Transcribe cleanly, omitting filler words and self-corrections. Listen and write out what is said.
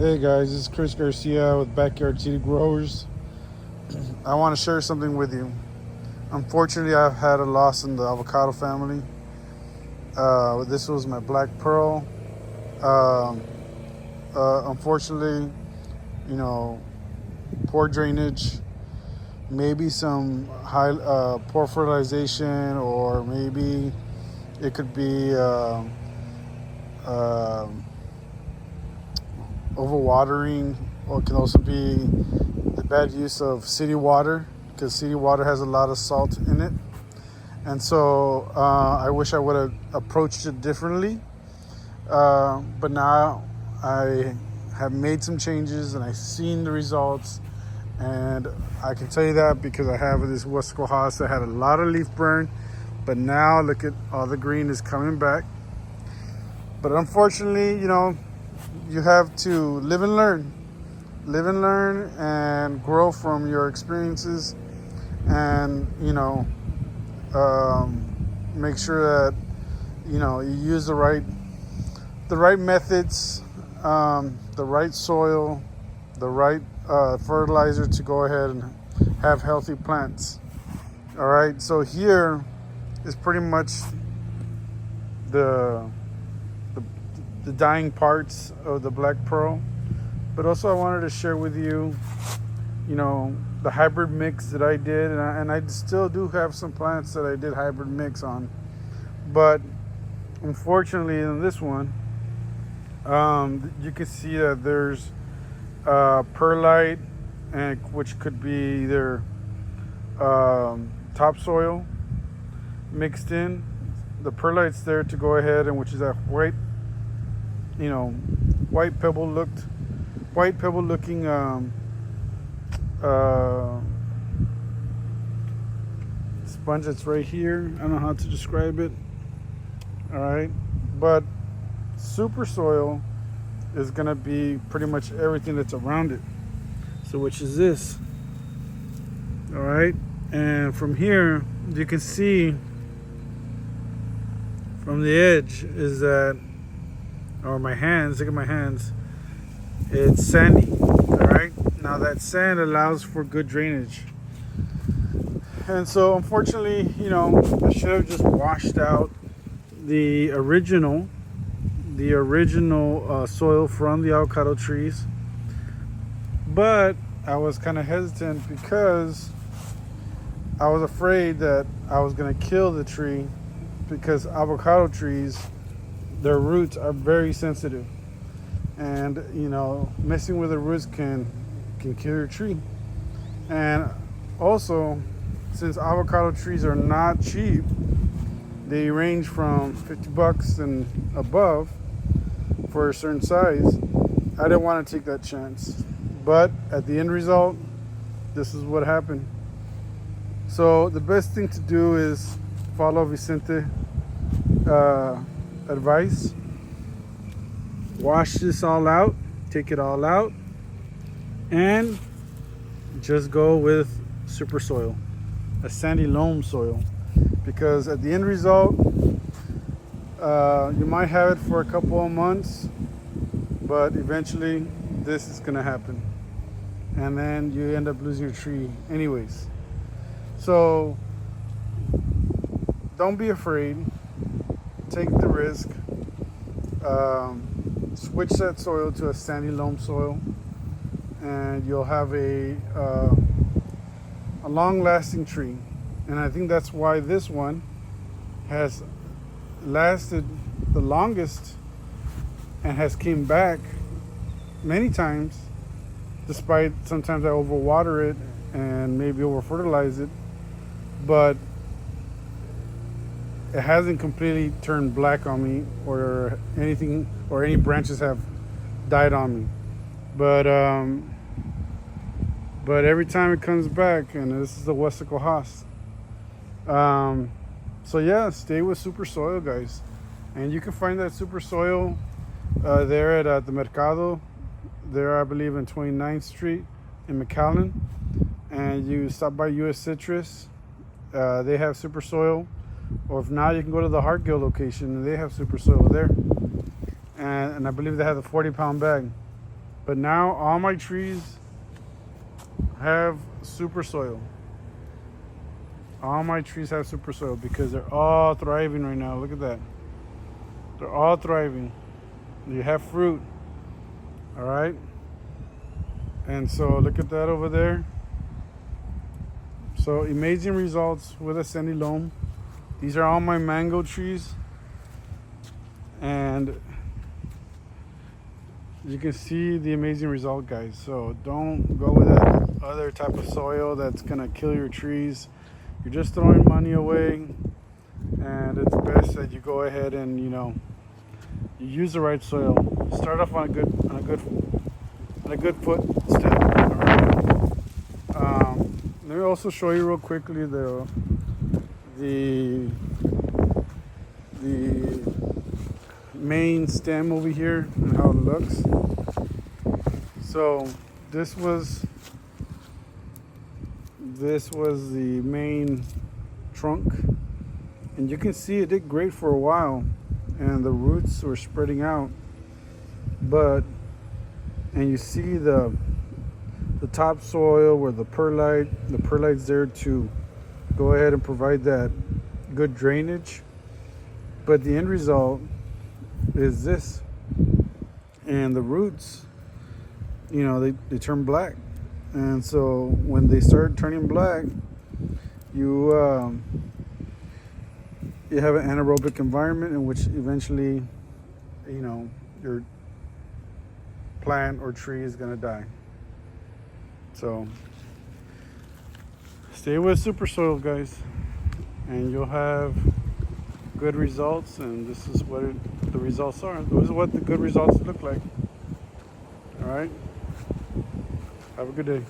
Hey guys, this is Chris Garcia with Backyard City Growers. I want to share something with you. Unfortunately, I've had a loss in the avocado family. This was my Black Pearl. Um, Unfortunately, you know, poor drainage, maybe some high poor fertilization, or maybe it could be uh, overwatering, or it can also be the bad use of city water because city water has a lot of salt in it. And so I wish I would have approached it differently. But now I have made some changes and I've seen the results. And I can tell you that because I have this Wesco Haas that had a lot of leaf burn. But now look at all the green is coming back. But unfortunately, you have to live and learn. Live and learn and grow from your experiences, and make sure that you use the right methods, the right soil, the right fertilizer to go ahead and have healthy plants. All right, so here is pretty much the the, the dying parts of the Black Pearl. But also I wanted to share with you, the hybrid mix that I did, and I still do have some plants that I did hybrid mix on. But unfortunately, in this one, you can see that there's perlite, and which could be either topsoil mixed in. The perlite's there to go ahead, and which is that white, white pebble looking sponge that's right here. I don't know how to describe it. All right, but super soil is gonna be pretty much everything that's around it. So which is this. All right, and from here you can see from the edge is that, or my hands. Look at my hands. It's sandy. All right. Now that sand allows for good drainage. And so unfortunately, I should have just washed out the original soil from the avocado trees. But I was kind of hesitant because I was afraid that I was going to kill the tree, because avocado trees, their roots are very sensitive. And messing with the roots can kill your tree. And also, since avocado trees are not cheap, they range from $50 and above for a certain size. I didn't want to take that chance, but at the end result, this is what happened. So the best thing to do is follow Vicente advice. Wash this all out, take it all out, and just go with super soil, a sandy loam soil, because at the end result, you might have it for a couple of months, but eventually this is going to happen, and then you end up losing your tree anyways. So don't be afraid, take the risk. Switch that soil to a sandy loam soil, and you'll have a long-lasting tree. And I think that's why this one has lasted the longest and has came back many times, despite sometimes I overwater it and maybe over fertilize it, but it hasn't completely turned black on me or anything, or any branches have died on me. But every time it comes back, and this is the Wesco Haas. So yeah, stay with super soil, guys. And you can find that super soil there at the Mercado, there I believe in 29th Street in McAllen. And you stop by US Citrus, they have super soil. Or if not, you can go to the Hartgill location and they have super soil there. And I believe they have the 40-pound bag. But now all my trees have super soil. All my trees have super soil because they're all thriving right now. Look at that. They're all thriving. You have fruit. All right. And so look at that over there. So amazing results with Ascendi loam. These are all my mango trees. And you can see the amazing result, guys. So don't go with that other type of soil that's gonna kill your trees. You're just throwing money away, and it's best that you go ahead and you use the right soil. Start off on a good foot step. All right. Let me also show you real quickly the main stem over here and how it looks. So this was the main trunk, and you can see it did great for a while, and the roots were spreading out, and you see the topsoil where the perlite's there to go ahead and provide that good drainage. But the end result is this, and the roots, they turn black. And so when they start turning black, you have an anaerobic environment in which eventually your plant or tree is going to die. So stay with super soil, guys, and you'll have good results. And this is what the results are. This is what the good results look like. All right. Have a good day.